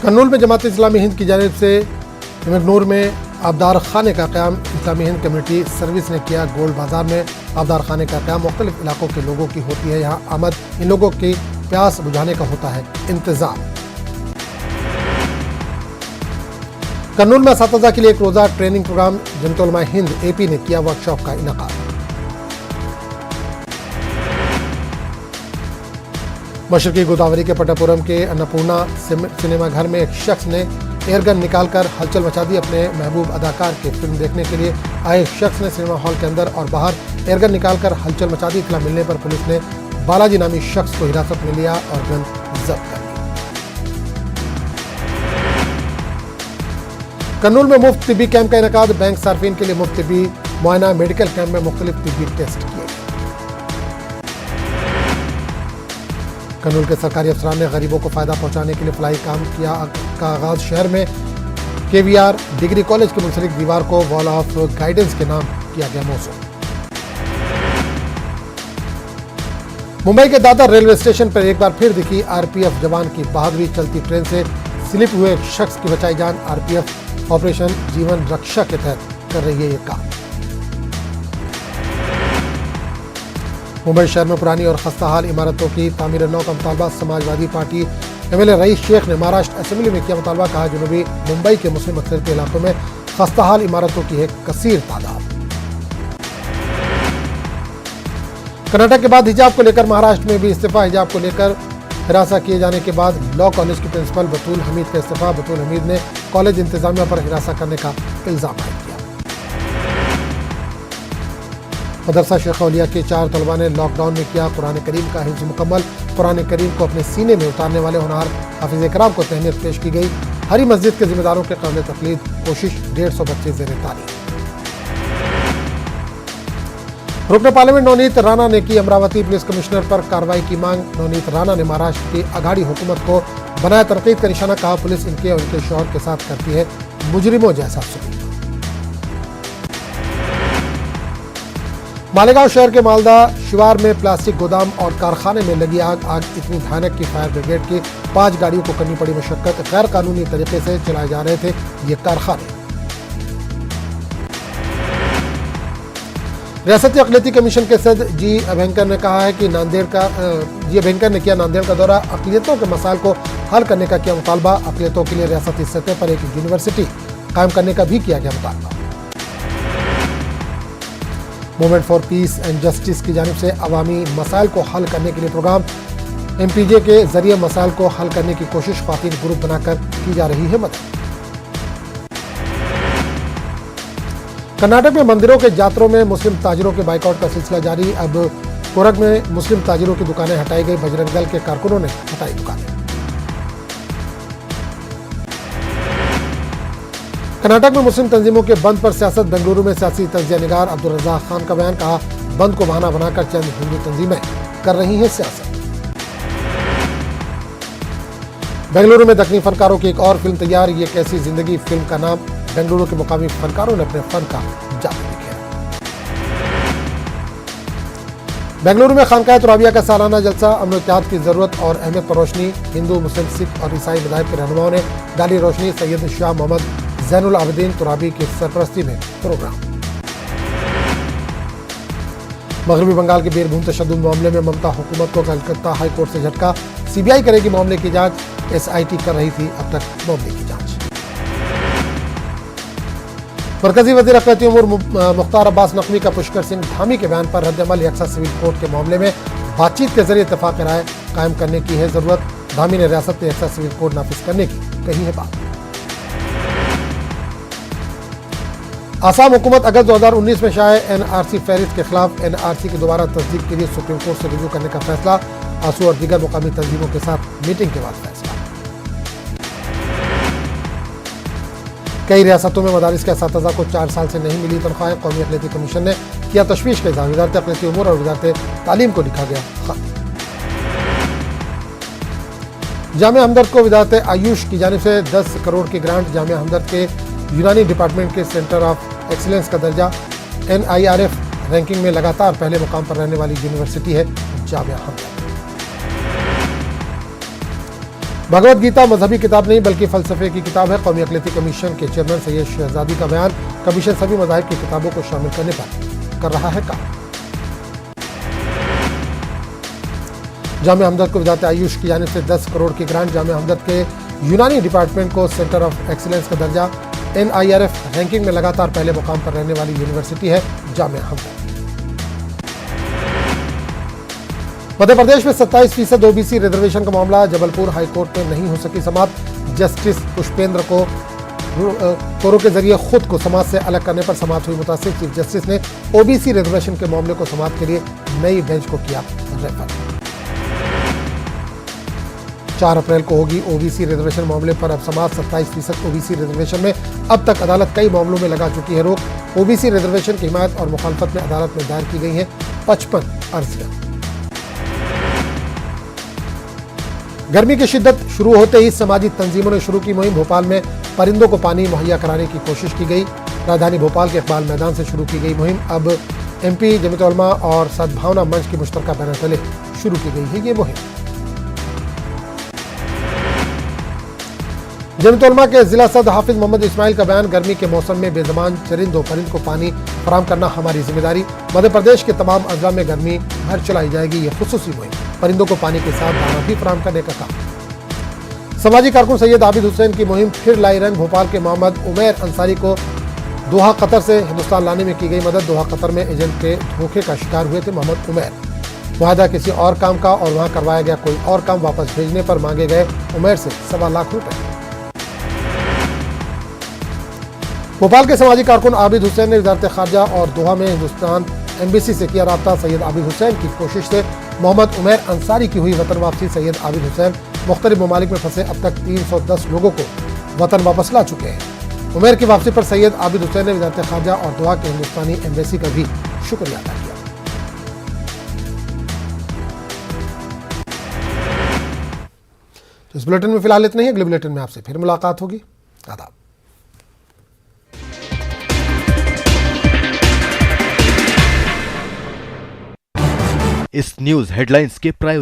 कन्नूल में जमात इस्लामी हिंद की जानिब से इमगनूर में आबदार खाने का क़याम। इस्लामी हिंद कम्युनिटी सर्विस ने किया। गोल्ड बाजार में आबदार खाने का क़याम। मुख्तलिफ इलाकों के लोगों की होती है यहाँ आमद। इन लोगों की प्यास बुझाने का होता है इंतज़ाम। कन्नूल में असातिज़ा के लिए एक रोज़ा training programme. Jamiat Ulama Hind AP ने किया वर्कशॉप का इनेकाद। मशरकी गोदावरी के पटापुरम के अन्नपूर्णा सिनेमा घर में एक शख्स ने एयरगन निकालकर हलचल मचा दी। अपने महबूब अदाकार की फिल्म देखने के लिए आए शख्स ने सिनेमा हॉल के अंदर और बाहर एयरगन निकालकर हलचल मचा दी। इत्तला मिलने पर पुलिस ने बालाजी नामी शख्स को हिरासत में लिया और गन जब्त कर ली। कन्नूल में मुफ्त तिब्बी कैंप का इनेकाद। बैंक सार्फिन के लिए मुफ्त तिब्बी मुआयना। मेडिकल कैंप में मुख्तलिफ तिब्बी टेस्ट किए। कन्नूल के सरकारी अफसरान ने गरीबों को फायदा पहुंचाने के लिए फलाही काम किया का आगाज। शहर में KVR डिग्री कॉलेज के मुंसलिक दीवार को वॉल ऑफ गाइडेंस के नाम किया गया मौसू। मुंबई के दादर रेलवे स्टेशन पर एक बार फिर दिखी RPF जवान की बहादुरी। चलती ट्रेन से स्लिप हुए एक शख्स की बचाई जान। RPF ऑपरेशन जीवन रक्षा के तहत कर रही है ये काम। मुंबई शहर में पुरानी और खस्ताहाल इमारतों की तामीर नौ का मुतालबा। Samajwadi party MLA rice Sheikh ने महाराष्ट्र असेंबली में किया मुतालबा। कहा जुनूबी मुंबई के मुस्लिम अक्सर के इलाकों में खस्ताहाल इमारतों की है कसीर तादाद। कर्नाटक के बाद हिजाब को लेकर महाराष्ट्र में भी इस्तीफा। हिजाब को लेकर हिरासत किए जाने के बाद लॉ कॉलेज की प्रिंसिपल बतूल हमीद का इस्तीफा। बतूल हमीद ने कॉलेज इंतजामिया पर हिरासत करने का इल्जाम आयद किया। मदरसा शेख औलिया के 4 तलबा ने लॉकडाउन में किया कुरान करीम का हिफ्ज़ मुकम्मल। कुरान करीम को अपने सीने में उतारने वाले होनहार हाफिज़ इकराम को तहनीत पेश की गई। हरी मस्जिद के जिम्मेदारों के काबिल तकलीद कोशिश। 150 बच्चे ज़ेरे तालीम। रुकन पार्लियामेंट नवनीत राणा ने की अमरावती पुलिस कमिश्नर पर कार्रवाई की मांग। नवनीत राणा ने महाराष्ट्र की अघाड़ी हुकूमत को बनाया तनकीद का निशाना। कहा पुलिस इनके और उनके शौहर के साथ करती है मुजरिमों जैसा सलूक। मालेगांव शहर के मालदा शिवार में प्लास्टिक गोदाम और कारखाने में लगी आग इतनी भयानक की फायर ब्रिगेड की 5 गाड़ियों को करनी पड़ी मशक्कत। गैर कानूनी तरीके से चलाए जा रहे थे ये कारखाने। रियासती अक़लियती कमीशन के सदर जी अभयंकर ने कहा है कि अभयंकर ने किया नांदेड़ का दौरा। अक़लियतों के मसाइल को हल करने का किया मुतालबा। अक़लियतों के लिए रियासती सतह पर एक यूनिवर्सिटी कायम करने का भी किया गया मुतालबा। Movement for piece and justice की जानिब से अवामी मसाइल को हल करने के लिए प्रोग्राम। MPJ के जरिए मसाइल को हल करने की कोशिश। ख्वातीन ग्रुप बनाकर की जा रही है मदद। कर्नाटक में मंदिरों के जात्रों में मुस्लिम ताजिरों के बाइकआउट का सिलसिला जारी। अब कोरग में मुस्लिम ताजिरों की दुकानें हटाई गई। बजरंग दल के कारकुनों ने हटाई दुकानें। कर्नाटक में मुस्लिम तंजीमों के बंद पर सियासत। बेंगलुरु में सियासी तंजिया निगार अब्दुल रज़ाक खान का बयान। कहा बंद को बहाना बनाकर चंद हिंदू तंजीमें कर रही हैं सियासत। बेंगलुरु में दक्कनी फनकारों की एक और फिल्म तैयार। ये कैसी जिंदगी फिल्म का नाम। बेंगलुरु के मुकामी फनकारों ने अपने फन का जादू दिखाया। बेंगलुरु में खानकाह तुराबिया का सालाना जलसा। अमन इत्तेहाद की जरूरत और अहमियत पर रोशनी। हिंदू मुस्लिम सिख और ईसाई मज़ाहिब के रहनुमाओं ने डाली रोशनी। सैयद शाह मोहम्मद ज़ैनुल आबिदीन तुराबी की सरपरस्ती में प्रोग्राम। मगरबी बंगाल के बीरभूम तशद्दुद मामले में ममता हुकूमत को कलकत्ता हाई कोर्ट से झटका। CBI करेगी मामले की जांच। SIT कर रही थी अब तक मामले की जांच। मरकजी वज़ीर अक़लियती उमूर मुख्तार अब्बास नकवी का पुष्कर सिंह धामी के बयान पर रद्द-ए-अमल। यकसा सिविल कोर्ट के मामले में बातचीत के जरिए इत्तेफाक राय कायम करने की है जरूरत। धामी ने रियासत में यकसा सिविल कोड नाफिज करने की कही है बात। आसाम हुकूमत अगस्त 2019 में शाये NRC फहरिस्त के खिलाफ NRC की दोबारा तस्दीक के लिए सुप्रीम कोर्ट से रुजू करने का फैसला। आसू और दीगर मुकामी तंजीमों के साथ मीटिंग के बाद फैसला। कई रियासतों में मदारिस के असातिज़ा को 4 साल से नहीं मिली तनख्वाहें। कौमी अक़लियती कमीशन ने किया तशवीश का इज़हार। वज़ारत अक़लियती उमूर और वज़ारत तालीम को लिखा गया खत। जामिया हमदर्द को वज़ारत आयुष की जानिब से 10 करोड़ की ग्रांट। जामिया हमदर्द के यूनानी डिपार्टमेंट के सेंटर ऑफ एक्सीलेंस का दर्जा। NIRF रैंकिंग में लगातार पहले मुकाम पर रहने वाली यूनिवर्सिटी है जामिया हमदर्द। भगवत गीता मजहबी किताब नहीं बल्कि फलसफे की किताब है। कौमी अक़लियती कमीशन के चेयरमैन सैयद शहजादी का बयान, कमीशन सभी मज़ाहिब की किताबों को शामिल करने पर कर रहा है काम। जामिया हमदर्द को वज़ारत आयुष की जानिब से 10 करोड़ की ग्रांट। जामिया हमदर्द के यूनानी डिपार्टमेंट को सेंटर ऑफ एक्सीलेंस का दर्जा। NIRF रैंकिंग में लगातार पहले मुकाम पर रहने वाली यूनिवर्सिटी है जामिया हमदर्द। मध्य प्रदेश में 27% OBC रिजर्वेशन का मामला जबलपुर हाईकोर्ट में नहीं हो सकी समाप्त। जस्टिस पुष्पेंद्र कोरो के जरिए खुद को समाज से अलग करने पर समाप्त हुई मुतासिर। चीफ जस्टिस ने OBC रिजर्वेशन के मामले को समाप्त के लिए नई बेंच को किया रेफर। 4 अप्रैल को होगी OBC रिजर्वेशन मामले पर अब समाप्त। 27% OBC रिजर्वेशन में अब तक अदालत कई मामलों में लगा चुकी है रोक। OBC रिजर्वेशन की हिमायत और मुखालफत में अदालत में दायर की गई है 55 अर्जियां। गर्मी की शिद्दत शुरू होते ही समाजी तंजीमों ने शुरू की मुहिम। भोपाल में परिंदों को पानी मुहैया कराने की कोशिश की गई। राजधानी भोपाल के इकबाल मैदान से शुरू की गई मुहिम अब MP जमीयत उलमा और सद्भावना मंच की मुश्तरका बैनर तले शुरू की गई है ये मुहिम। जमीयत उलमा के जिला सदर हाफिज मोहम्मद इस्माइल का बयान, गर्मी के मौसम में बेजबान चरिंदों परिंद को पानी फराहम करना हमारी जिम्मेदारी। मध्य प्रदेश के तमाम अजला में गर्मी भर चलाई जाएगी ये खुसूसी मुहिम। परिंदों को पानी के साथ दाना भी फराहम करने का काम। समाजी कारकुन सैयद आबिद हुसैन की मुहिम फिर लाई रंग। भोपाल के मोहम्मद उमैर अंसारी को दोहा कतर से हिंदुस्तान लाने में की गई मदद। दोहा कतर में एजेंट के धोखे का शिकार हुए थे मोहम्मद उमैर। वादा किसी और काम का और वहां करवाया गया कोई और काम। वापस भेजने पर मांगे गए उमैर से 1.25 लाख रुपए। भोपाल के समाजी कारकुन आबिद हुसैन ने वज़ारत खारजा और दोहा में हिंदुस्तान एम्बेसी से किया राब्ता। सैयद आबिद हुसैन की कोशिश से मोहम्मद उमैर अंसारी की हुई वतन वापसी। सैयद आबिद हुसैन मुख्तलिफ ममालिक में फंसे अब तक 310 लोगों को वतन वापस ला चुके हैं। उमैर की वापसी पर सैयद आबिद हुसैन ने वज़ारत खारजा और दोहा के हिंदुस्तानी एम्बेसी का भी शुक्रिया अदा किया। तो इस बुलेटिन में फिलहाल इतना ही। अगले बुलेटिन में आपसे फिर मुलाकात होगी। आदाब। इस न्यूज हेडलाइंस के प्रायोजक